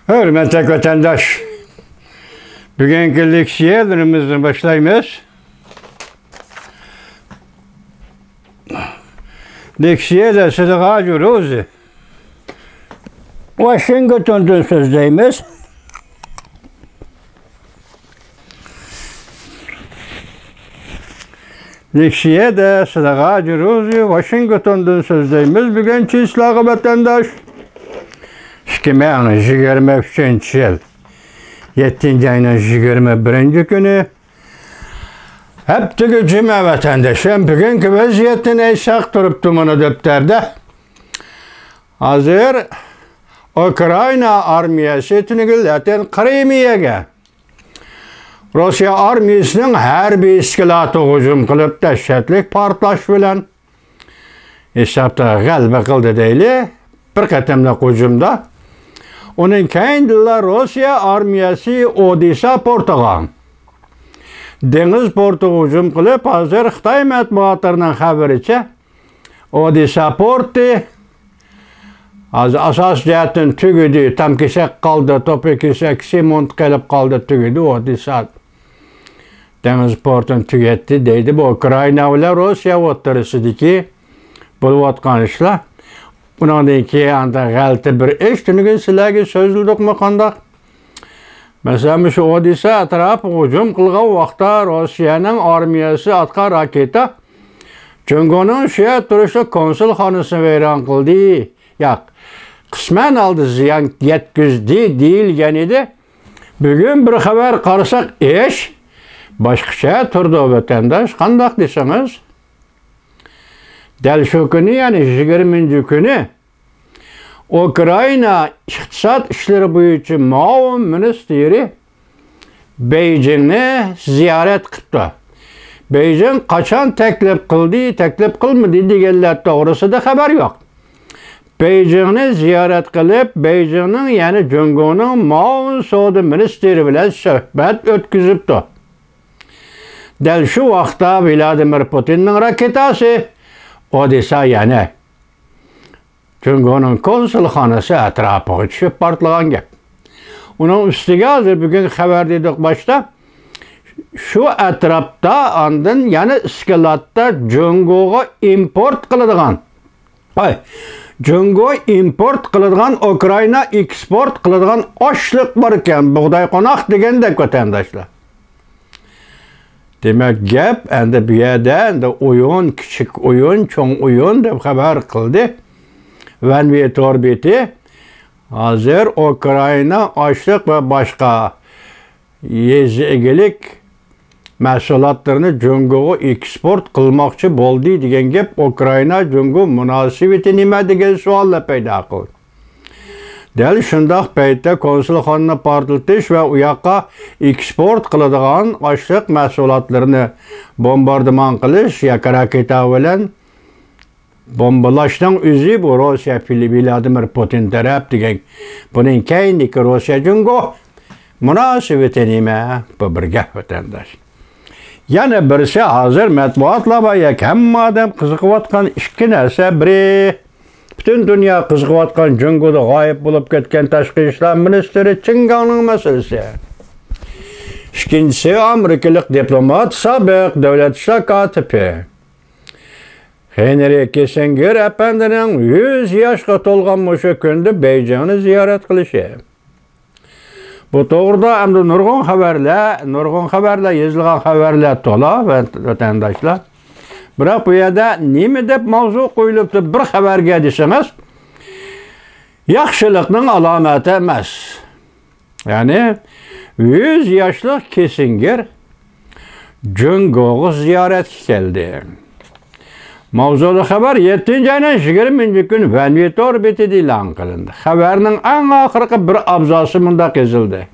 Hürmetli vatandaş, bugünkü leksiyalarımızı başlayımız. Leksiyada Sıdıkacı Rozi, Washington'dan sözdeyimiz. Leksiyada Sıdıkacı Rozi, Washington'dan sözdeyimiz. Bugünkü islahı vatandaş. 2023 yıl 7. ayının 21. günü heptiki cüme vatandaşım bugünkü vaziyetini eşak duruptu bunu döpterde. Hazır Ukrayna armiyası tünügüllaten Krimiye'ge Rusya armiyasının her bir iskilatı hücum kılıp dehşetlik partlaş bilen hesapta galba kıldı deyli bir katemlik hücumda. Onun kendine Rusya armiyası Odessa portuğa deniz portu hücum kılıp hazır Xitay matbuatlarının haberiçe Odessa portu asas cihetin tügüdü, tam kisek kaldı, topu kisek simont gelip kaldı tügüdü Odessa deniz portun tügetti deydi. Bu Ukrayna ile Rusya oturusudaki bulvatkan işler. Bundan ki anda galti bir iş tünügün silahı sözlüdük mü kandak? Mesela şu Odessa atrafı hücum kılgan vaqta Rusya'nın armiyası atka raketa Cungo'nun şeye turuşu konsul hanısını veren kıldı. Yak, kısmen aldı ziyan yetkizdi değil genidi. Bugün bir haber karısak iş başka turdu vatandaş kandak deseniz. Del şu günü yani 20. günü Ukrayna İktisat İşleri Büyücü Mao Ministeri Beijing'i ziyaret kıttı. Beijing kaçan teklif kıldı, teklif kılmadı diyenler doğrusu da haber yok. Beijing'i ziyaret kılıp Beijing'in yani Cungo'nun Mao Soğudu Ministeri bilen söhbet ötküzüptü. Del şu vakta Vladimir Putin'in raketası Odessa yani Cungo'nun konsulxanası etrafı düşüp partlagan gep. Onun üstüge hazır bugün haber dedik başta. Şu etrafta andın yani iskilatta Cungo'ga import kılıdığan. Cungo import kılıdığan Ukrayna eksport kılıdığan açlık varken buğday konak degen de vatandaşlar. Demek gep endi bir yerde oyun, küçük oyun, çoğun oyun deb haber kıldı. Van ve torbeti hazır Ukrayna açlık ve başka yezigilik mahsulatlarını Cungo'ya eksport kılmakçı boldu degen gep Ukrayna Cungo münasebeti nime degen sualla payda kıldı. Del şundaq paytda konsulxanını partıltış ve uyaqqa eksport kılıdığan açlık mahsulatlarını bombardıman kılış yak raketa bilen bombalaşdan üzü bu Rusya Vladimir Putin taraf degen bunun keyindeki Rusya Cungo münasebeti nime bu bir gap vatandaş. Yani birisi hazır matbuatla bayak hem adam kızıqıvatkan işki narsa biri bütün dünya kızıqıvatkan Cungo'da gayip bulup ketken Tashqi İşler Ministeri Çingan'ın meselesi. İkincisi Amerikalık diplomat sabık devlet işler katibi Henry Kissinger efendinin 100 yaşga tolgan şu gündü Beijing'i ziyaret kılışı. Bu doğruda hem de nurgun haberler, yazılgan haberler tola vatandaşlar. Bırak bu yerde nime dep mavzu koyuluptu bir haberge deseniz yaxşılıkның alameti emas. Yani 100 yaşlı Kissinger Cungo'ya ziyaret geldi. Mavzuda haber 7. ayının 20. gün Van ve torbeti ilan kılındı. Haberinin en ahırkı bir abzası mundaq yazıldı.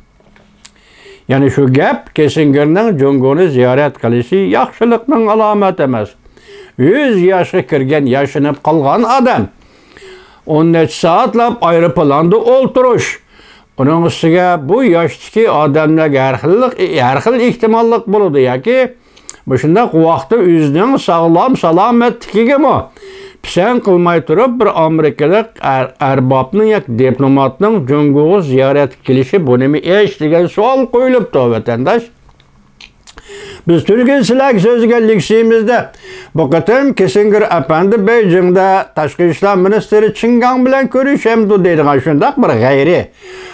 Yani şu gap Kissinger'nin Cungo'nu ziyaret kılışı yaxşılıkның alameti emas. 100 yaşa kirgen, yaşanıp kalgan adam 13 saatlap aeroplanda olturuş. Onun üstüge bu yaştaki adamlar her xil ihtimallik buludu ya ki bu şundaq vaqtda özünün sağlam salametligiga Pisan qilmay turib, bir Amerikalik arbobning yoki diplomatning Jungoga ziyorat qilishi bu nima ish degan savol qo'yilibdi vatandosh. Biz Türkiye sizlarga so'zga bu qatam Kissinger apandi Beijingda tashqi ishlar ministri Qin Gang bilan ko'rishamdi deydigan shundaq bir g'ayri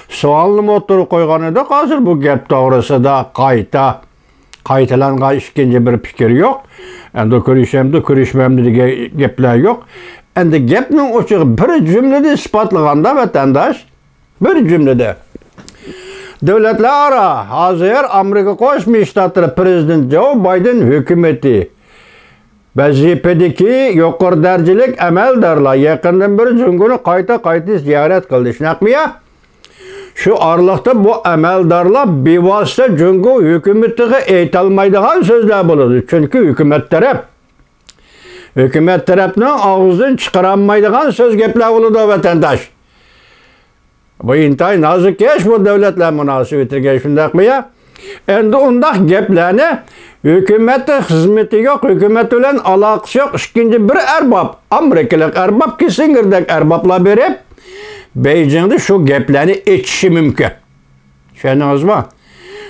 savolni o'tirib qo'ygan edi. Hozir bu gap to'g'risida qaytalangan ikkinchi bir fikr yo'q. Endi ko'rishamdi, ko'rishmamdi degan gaplar yo'q. Endi gapning ochiq bir jumlada isbotlaganda vatandosh, bir jumlada Devletler hazır Amerika Qo'shma Shtatlari Prezident Joe Biden hükümeti vazifadagi yuqori darajalik amaldorlar yaqindan bir Jungoni qayta ziyorat qildi. Shunaqmi? Shu oraliqda bu amaldorlar bevosita Jungo hukumatiga aytolmaydigan so'zlar bo'ladi. Chunki hukumat tarafning og'zidan chiqarolmaydigan so'z gaplar bo'ladi vatandosh. Bu intay nazik ish bu davlatlar munosabatiga shundaqmi ya? Endi undaq gaplarni hukumat xizmati yo'q, hukumat bilan aloqasi yo'q, ikkinchi bir arbob, Amerikalik arbob, Kissingerdak arboblar berib, Beijingda shu gaplarni aytishi mumkin. Tushundingizmi?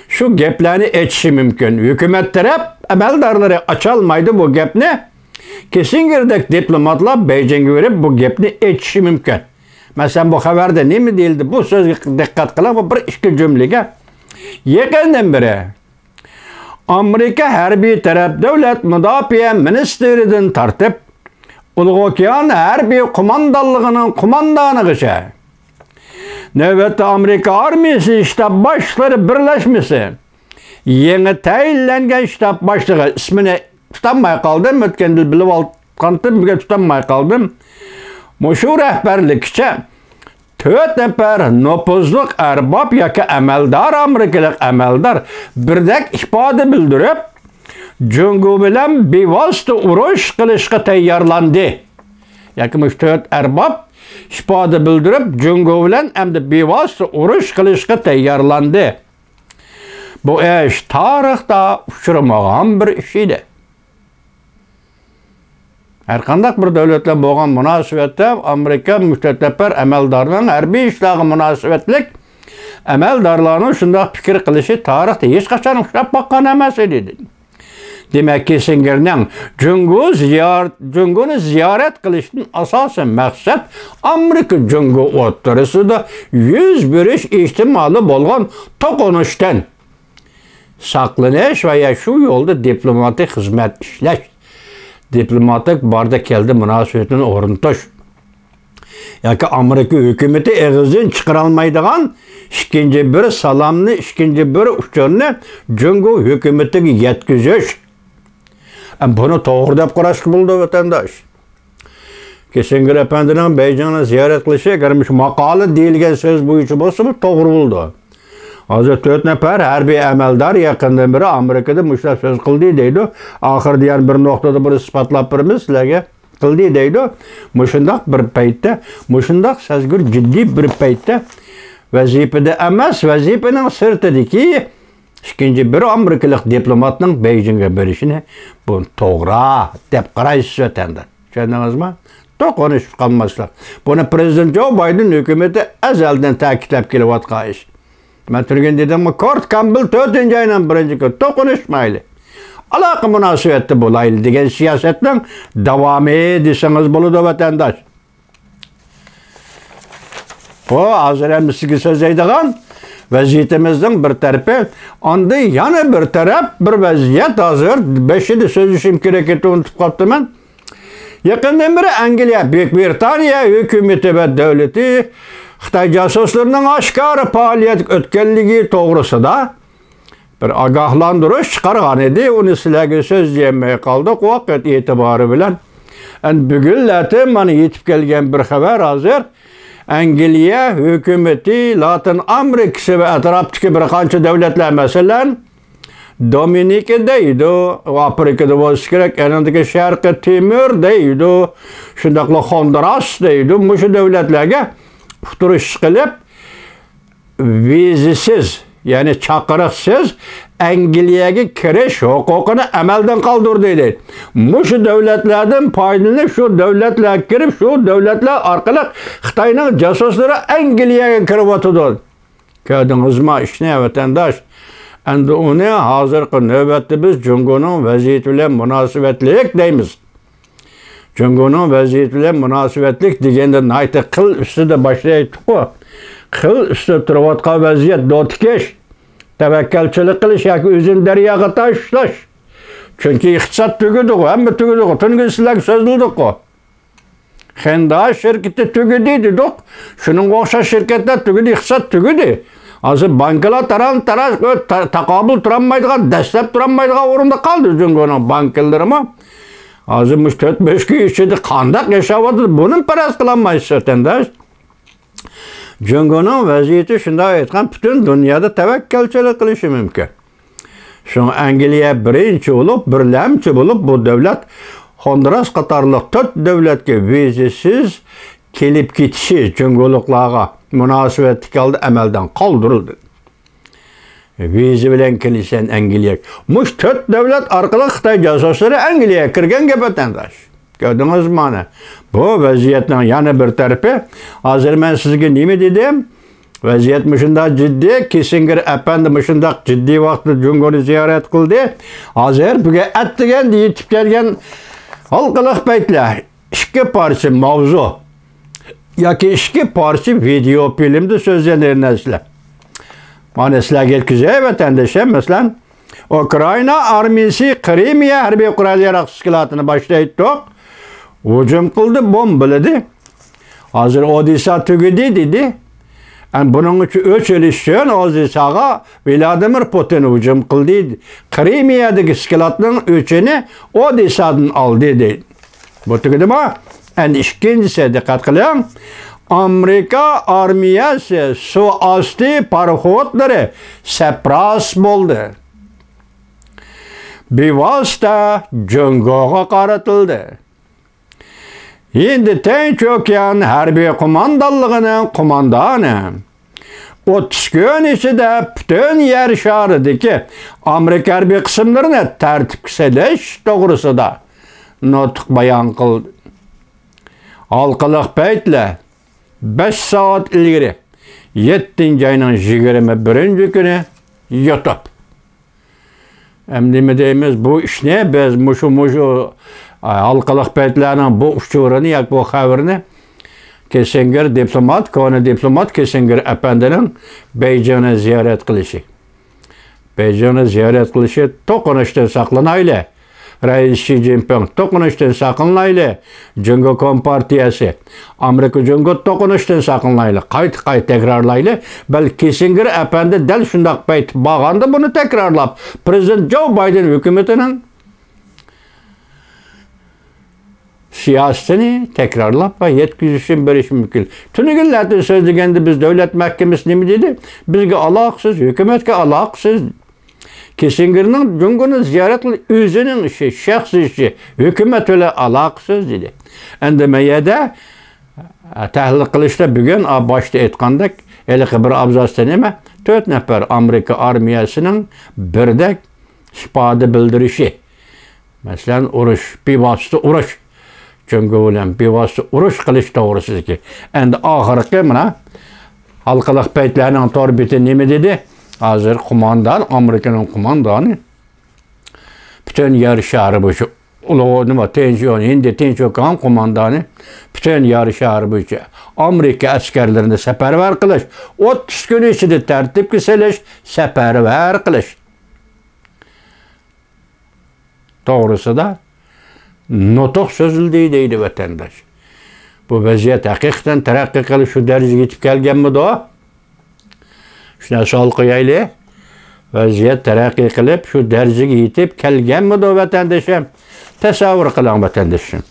Shu gaplarni aytishi mumkin. Hukumat taraf amaldorlari ocholmaydi bu gapni. Kissingerdak diplomatlar Beijingga berib bu gapni aytishi mumkin. Mesela bu haberde ne mi değildi? Bu sözü dikkat kılan bu bir iki cümlege. Yakından beri Amerika harbiy taraf devlet müdafiye ministerinden tartib Uluq Okean harbiy kumandanlığının kumandanıgıça növbette Amerika armiyası ştab başları birleşmesi yeni tayinlengen ştab başlığı ismini tutanmay kaldım. Ötken dil bilip aldım. Tutanmay kaldım. Şu rehberlikçe 4 nefer nopuzluk erbab yoki amaldor Amerikalik amaldor birdek ifade bildirib Jungo bilan bevosita urush qilishga tayyorlandi. Yoki 4 erbab ifade bildirib Jungo bilan hamda bevosita urush qilishga tayyorlandi. Bu ish tarixda uchramagan bir ish edi. Her qandaq bir devletler bo'lgan munosabatda Amerika müttefiklar amaldorlarning harbiy ishlariga munosabatlik amaldorlarning shunday fikr qilishi tarixda hech qachon uchrab boqqan emas edi. Demak, Kissingerning Jungoni ziyorat qilishning asosiy maqsad Amerika Jungo o'rtasida yuz berish ehtimoli bo'lgan to'qinishdan saqlanish va shu yo'lda diplomatik xizmat ishlash, diplomatik barda keldi münasebetini o'rnatish yoki Amerika hukumati eg'izdan chiqarolmaydigan ikkinchi bir salomni, ikkinchi bir uchurni Jungo hukumatiga yetkazish. Buni to'g'ri deb qarashga bo'ldi vatandosh. Kissinger apandining Beijingni ziyorat qilishi agar shu maqola deyilgan so'z bo'yicha bo'lsa, bu to'g'ri bo'ldi. Hozir 4 nefer harbiy amaldor yaqindan biri Amerikada mushlar so'z qildi deydi. Oxirida yana bir nuqtada bir isbotlab beramiz sizlarga. Qildi deydi. Mushundaq bir paytda, mushundaq sezgir jiddiy bir paytda vazifada emas, vazifaning sirtidagi ikkinchi bir Amerikalik diplomatning Beijingga berishini bu to'g'ri deb qaraysiz vatandosh. Tushundingizmi? To'qinish qolmaslik. Buni Prezident Joe Biden hukumati azaldan ta'kidlab kelayotgan ish. Ben turgan dedim, Kurt Campbell 4-nji aydan 1-nji kun to'qinishmayli. Aloqa munosabatda bo'layli degan siyosatning davomi desangiz bo'ladi vatandosh. Bu hozir ham sizga so'zlaydigan vaziyatimizning bir tarafi, onda yana bir taraf bir vaziyat hozir 5-da so'zlashim kerak edi, unutib qolibman. Yaqindan beri Angliya, Buyuk Britaniya hukumati va davlati Xitoy jasuslarining oshkora faoliyat o'tganligi to'g'risida bir ogohlantirish chiqargan edi. Uni sizlarga so'zlayolmay qoldik vaqt e'tibori bilan. Bugunlarda mana yetib kelgan bir xabar hozir Angliya hukumati Latin Amerikasi va atrofdagi bir qancha davlatlar, masalan Dominika deydi, Afrikada bo'lsa kerak, yanadagi Sharqiy Timor deydi, shundaqla Honduras deydi, shu davlatlarga uqtirish qilib vizasiz yani chaqiriqsiz Angliyaga kirish huquqini amaldan qoldirdi deydi. Mushu davlatlardan foydalanib, shu davlatlarga kirib, shu davlatlar orqali Xitoyning jasuslari Angliyaga kirib o'tadi. Ko'rdingizmi ishni vatandosh? Endi uni hozirgi navbatda biz Jungoning vaziyati bilan munosabatlik deymiz. Jungoning vaziyati bilan munosabatlik deganda nayta qil ustida boshlaydi-ku. Qil ustida turayotgan vaziyat dotikesh, tavakkalchilik qilish yoki o'zini daryoga tashlash. Chunki iqtisod tugadi-ku, hamma tugadi-ku. Tungi sizlarga so'zildi-ku. Xenda şirketi tugadi dedik. Şunun o'xshash shirkatlar tugadi, iqtisod tugadi. Hozir banklar taraf taqobil turolmaydigan, dastlab turolmaydigan o'rinda qoldi Jungoning banklarimi. Hozir 4-5 kun ichida qanday yashayapti, buni faraz qilolmaysiz vatandosh. Jungoning vaziyati shunday aytgan, butun dunyoda tavakkalchilik qilishi mumkin. Şun Angliya birinchi bo'lib, birlamchi bo'lib bu davlat Honduras qatorliq 4 davlatga vizasiz kelib ketishi Jungoliklarga munosabatli holda amaldan qoldirildi. Viza bilan kelishgan Angliya. Mush 4 davlat orqali Xitoy jasuslari Angliyaga kirgan gap vatandosh. Ko'rdingizmi mana? Bu vaziyatning yana bir tarafi. Hozir men sizga nima dedim? Vaziyat shunday jiddiy, Kissinger efendi shunday jiddiy vaqtda Jungoni ziyorat qildi. Hozir buga atdigan yetib kelgan halqalıq paytlar, 2 parça mavzu yoki 2 parça video filmda so'zlangan narsalar. Mana sizlarga yetkazay vatandoshlar, masalan, Ukraina armiyasi Krimiya harbiy qurol-yarog' tashkilotini boshlaydi. Hujum qildi, bombaladi. Hozir Odessa tugadi dedi. Bunun uchun o'chirish uchun Odessaga Vladimir Putin hujum qildi. Krimiyadagi tashkilotning o'chini Odessadan oldi deydi. Bu tugadimi? Endi ikkinchisi diqqat qiling. Amerika armiyasi suv osti paroxodlari sapras bo'ldi. Bevosita Jungoga qaratildi. Endi Tinch okean harbiy qo'mondonligining qo'mondoni 30 kun ichida butun yer sharidagi Amerika harbiy qismlarini tartibga solish to'g'risida nutq bayon qildi. Halqalıq paytlar 5 soat ilgari 7-oyning 21-kuni yotib. Nima deymiz, bu ishni biz mushu halqalıq paytlarning bu uchurini yoki bu xabarini Kissinger diplomat, koni diplomat Kissinger efendining Beijingni ziyorat qilishi. Beijingni ziyorat qilishi to'qinishdan saqlanayli. Rais Xi Jinping to'qinishdan saqlanayli. Jungo Kompartiyasi, Amerika Jungo to'qinishdan saqlanayli. Qayta takrorlayli. Bal Kissinger efendi dal shundaq payt bo'lganda buni takrorlab, Prezident Joe Biden hukumatining siyosatini takrorlab va yetkazishni berish mumkin. Tunugunlarda so'zlaganda biz davlat mahkamasi nima dedi? Bizga aloqasiz, hukumatga aloqasiz. Kissingerning Jungoni ziyorat qilib o'zining ishi, shaxsiy ishi, hukumat bilan aloqasiz dedi. Endi mayada tahlil qilishda bugun boshda aytgandek, eliqi bir abzasda nima? 4 nafar Amerika armiyasining birdek ifoda bildirishi. Masalan, urush, bevosita urush. Jungo bilan bevosita urush qilish to'g'risiki. Endi oxirgi mana halqalıq paytlarning torbiti nima dedi? Hozir qo'mondon, Amerikaning qo'mondoni butun yer shari bo'yicha ulug' nima Tinch okean qo'mondoni butun yer shari bo'yicha Amerika askarlarini safarbar qilish, 30 kun ichida tartibga solish, safarbar qilish to'g'risida nutq so'zildi deydi vatandosh. Bu vaziyat haqiqatan taraqqiy qilib shu darajaga yetib kelganmidi? Shuna savol qo'yaylik. Vaziyat taraqqiy qilib shu darajaga yetib kelganmidi vatandoshim? Tasavvur qiling vatandoshim.